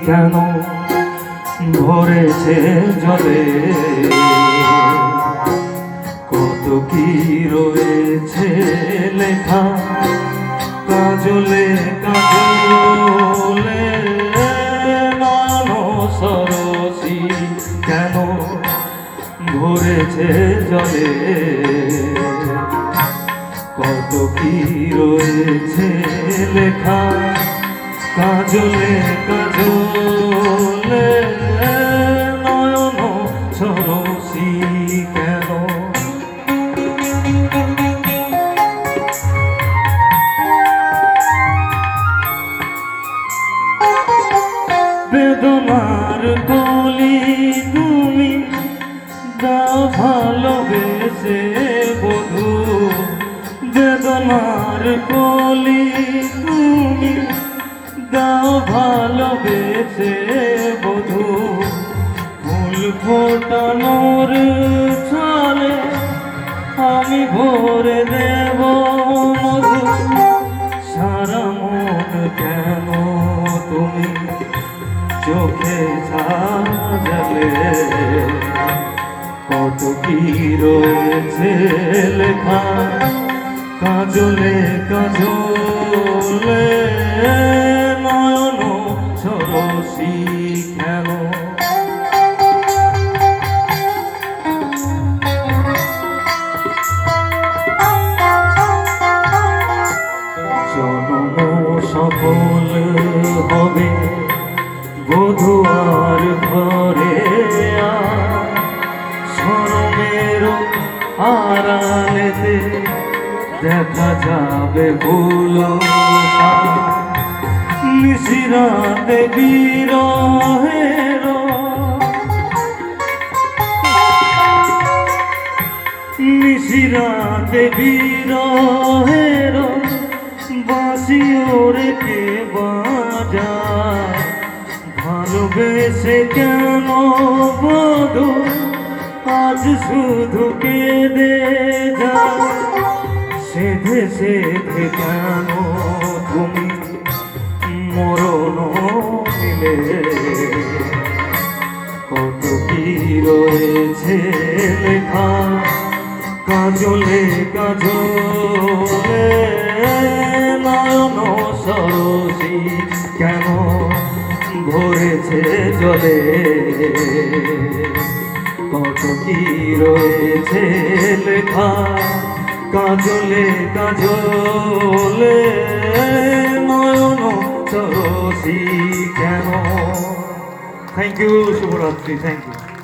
কেন ভরেছে জলে, কত কি রয়েছে লেখা কাজলে কাজলে, নয়ন সরসী কেন ভরেছে জলে, কত কি রয়েছে লেখা কাজলে কাজলে, নয়ন সরসী কেন। বেদনার কলি তুমি দাও ভালোবেসে বধূ, বেদনার কলি তুমি দাও ভালোবেসে বধূ, ফুল ফোটানোর ছলে আমি ভরে দেব মধু, সারা মন কেন তুমি চোখে সাজালে, কত কি রয়েছে লেখা কাজলে কাজলে, নয়ন সরসী কেন। জন্ম সফল হবে বধূ আর ঘরে শরমের আড়ালেতে দেখা যাবে ভুল, নিশিরাতে বিরহের নিশিরাতে বিরহের বাঁশি ওরে কে বাজায়, ভালোবেসে কেন বধূ আজ শুধু কেঁদে যায়, সেধে সেধে কেন তুমি মরণ মিলে, কত কি রয়েছে লেখা কাজলে কাজলে, নয়ন সরসী কেন ভরেছে জলে, কত কি রয়েছে লেখা কাজলে কাজলে, নয়ন সরসী কেন। থ্যাংক ইউ, শুভরাত্রি, থ্যাংক ইউ।